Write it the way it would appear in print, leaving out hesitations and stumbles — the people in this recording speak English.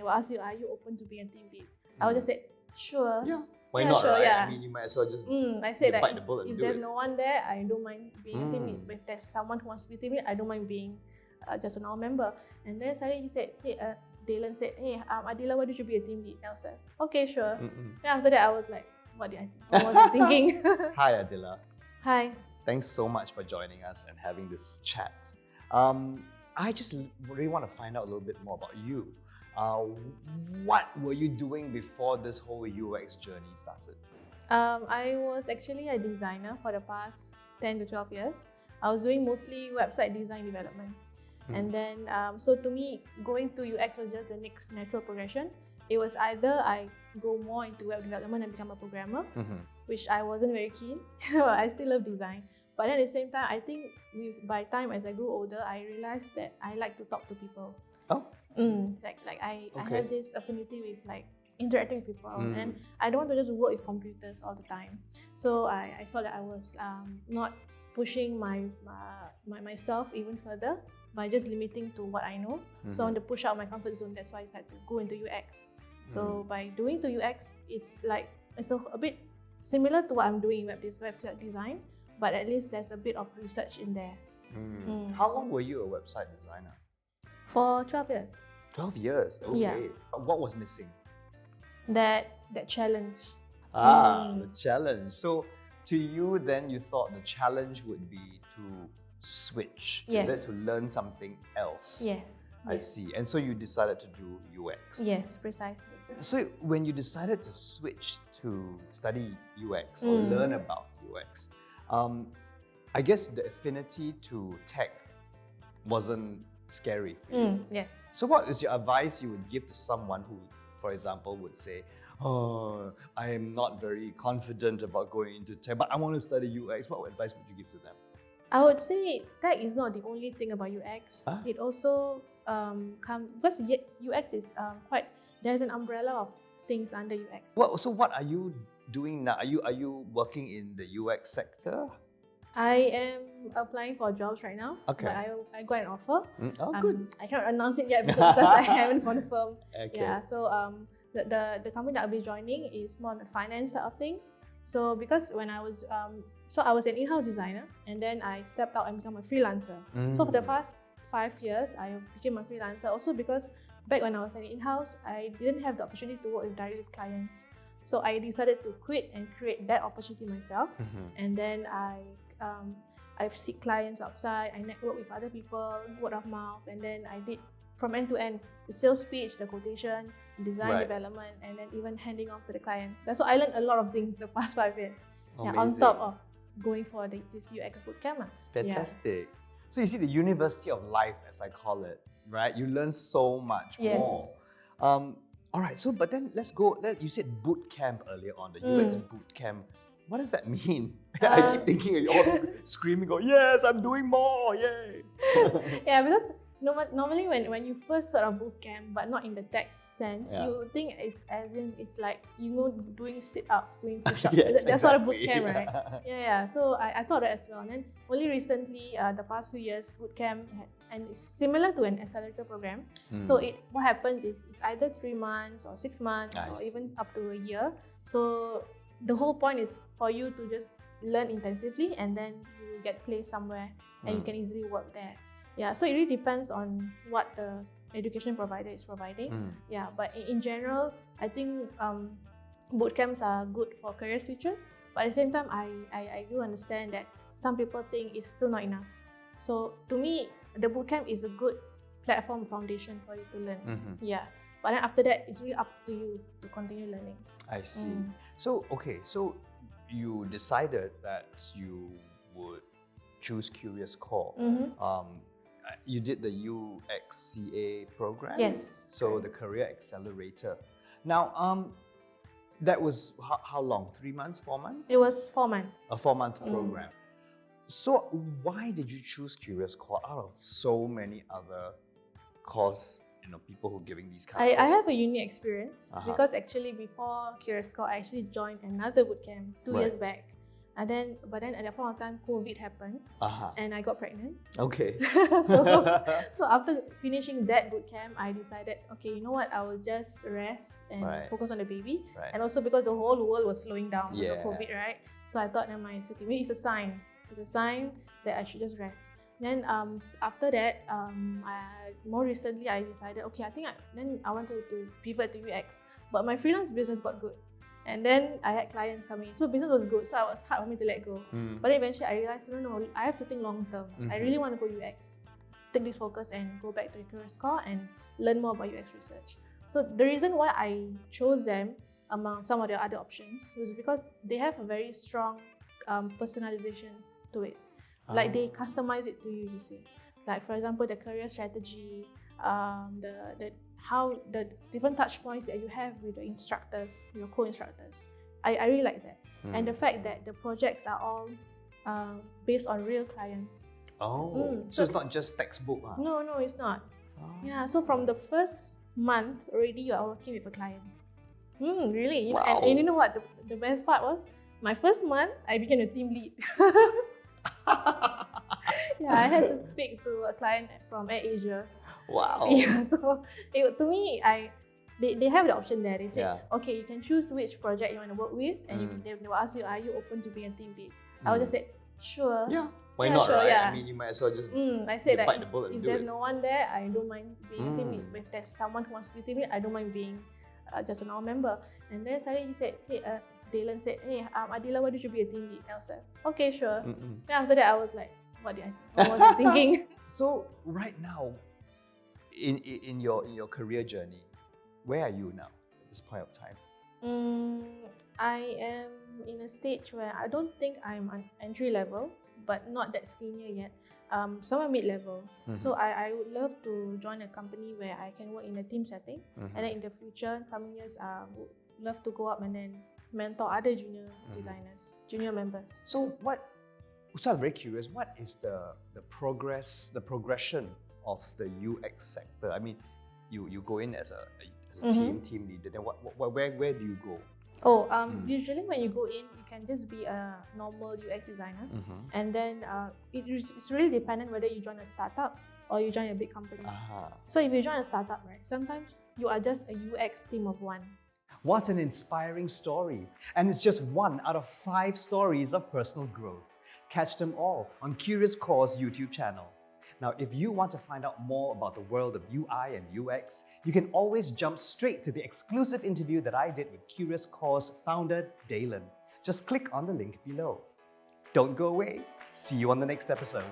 will ask you, are you open to being a team lead? I would just say, sure. Yeah. Why Yeah, not, sure, right? yeah. I mean, you might as well just I say that bite the bullet if and do there's it. no one there, I don't mind being a team lead. But if there's someone who wants to be a team lead, I don't mind being just a normal member. And then suddenly he said, hey, Dylan said, hey, Adilah, why don't you be a team lead? And I was like, okay, sure. Then after that, I was like, what was I thinking? Hi, Adilah. Hi. Thanks so much for joining us and having this chat. I just really want to find out a little bit more about you. What were you doing before this whole UX journey started? I was actually a designer for the past 10 to 12 years. I was doing mostly website design development. And then, so to me, going to UX was just the next natural progression. It was either I go more into web development and become a programmer, which I wasn't very keen. I still love design. But then at the same time, I think by time as I grew older, I realized that I like to talk to people. Oh. I have this affinity with like interacting with people, and I don't want to just work with computers all the time. So I felt that I was not pushing myself even further by just limiting to what I know. So I want to push out my comfort zone. That's why I decided to go into UX. So by doing to UX, it's a bit similar to what I'm doing in website design, but at least there's a bit of research in there. How long were you a website designer? For 12 years. 12 years? Okay. Yeah. What was missing? That challenge. The challenge. So to you then, you thought the challenge would be to switch. Yes. Is it to learn something else? Yes. I see. And so you decided to do UX. Yes, precisely. So when you decided to switch to study UX or learn about UX, I guess the affinity to tech wasn't scary for you. Yes. So what is your advice you would give to someone who, for example, would say, oh, I am not very confident about going into tech, but I want to study UX. What advice would you give to them? I would say tech is not the only thing about UX. It also because UX is there's an umbrella of things under UX. Well, so what are you doing now? Are you working in the UX sector? I am applying for jobs right now. Okay. But I got an offer. Good. I cannot announce it yet because I haven't confirmed. Okay. Yeah. So the company that I'll be joining is more on the finance side of things. So because when I was I was an in-house designer, and then I stepped out and become a freelancer. So for the past 5 years, I became a freelancer. Also because back when I was an in-house, I didn't have the opportunity to work directly with clients. So I decided to quit and create that opportunity myself. And then I seek clients outside, I network with other people, word of mouth, and then I did from end to end the sales pitch, the quotation, design development, and then even handing off to the clients. So I learned a lot of things the past 5 years. Yeah, on top of going for this UX bootcamp. Fantastic. So you see the university of life, as I call it, right? You learn so much more. All right, so but then let's go. You said boot camp earlier on, the UX boot camp. What does that mean? I keep thinking of you all screaming, go, yes, I'm doing more, yay! Yeah, because normally when you first heard of boot camp, but not in the tech sense, you think it's like, doing sit-ups, doing push-ups. Yes, That's not a boot exactly. camp, right? Yeah. So I thought that as well. And then only recently, the past few years, boot camp and it's similar to an accelerator program. So what happens is it's either 3 months or 6 months or even up to a year. So the whole point is for you to just learn intensively, and then you get placed somewhere and you can easily work there. Yeah, so it really depends on what the education provider is providing. Yeah, but in general, I think boot camps are good for career switchers. But at the same time, I do understand that some people think it's still not enough. So to me, the boot camp is a good platform foundation for you to learn. Yeah, but then after that, it's really up to you to continue learning. I see. So you decided that you would choose CuriousCore. You did the UXCA program? Yes. So the Career Accelerator. Now, that was how long? 3 months, 4 months? It was 4 months. A 4-month program. So why did you choose CuriousCore out of so many other course, people who are giving these kind of I have a unique experience because actually before CuriousCore, I actually joined another bootcamp 2 years back. But then at that point of time, COVID happened, and I got pregnant. Okay. So after finishing that boot camp, I decided, okay, you know what? I will just rest and focus on the baby. And also because the whole world was slowing down because of COVID, right? So I thought, never mind, it's okay. Maybe it's a sign. It's a sign that I should just rest. Then after that, more recently, I decided, okay, then I wanted to pivot to UX, but my freelance business got good. And then I had clients coming in. So business was good, so it was hard for me to let go. But then eventually I realized, no, I have to think long term. I really want to go UX. Take this focus and go back to the CuriousCore and learn more about UX research. So the reason why I chose them among some of the other options was because they have a very strong personalization to it. Like they customize it to you, you see. Like for example, the career strategy, how the different touch points that you have with the instructors, your co-instructors. I really like that. And the fact that the projects are all based on real clients. So it's not just textbook? No, it's not. Yeah, so from the first month already you are working with a client. Really? Wow. And you know what? The best part was, my first month, I became a team lead. Yeah, I had to speak to a client from AirAsia. Wow. Yeah, so to me, they have the option there. They say, okay, you can choose which project you want to work with, and they will ask you, are you open to being a team lead? I would just say, sure. Yeah. Why not, sure, right? Yeah. I mean, you might as well just I said that bite the bullet and if do there's it. no one there, I don't mind being a team lead. But if there's someone who wants to be a team lead, I don't mind being just a normal member. And then suddenly he said, hey, Dylan said, hey, Adilah, why don't you be a team lead? And I was like, okay, sure. Then after that, I was like, what was I thinking? So right now, in your career journey, where are you now at this point of time? I am in a stage where I don't think I'm an entry level, but not that senior yet. Somewhere mid-level. So I would love to join a company where I can work in a team setting, and then in the future, coming years, I would love to go up and then mentor other junior designers, junior members. So I'm very curious, what is the progression of the UX sector? I mean, you go in as a team leader, then where do you go? Usually when you go in, you can just be a normal UX designer, and then it's really dependent whether you join a startup or you join a big company. So if you join a startup, right, sometimes you are just a UX team of one. What an inspiring story! And it's just 1 out of 5 stories of personal growth. Catch them all on CuriousCore's YouTube channel. Now, if you want to find out more about the world of UI and UX, you can always jump straight to the exclusive interview that I did with CuriousCore's founder, Dylan. Just click on the link below. Don't go away. See you on the next episode.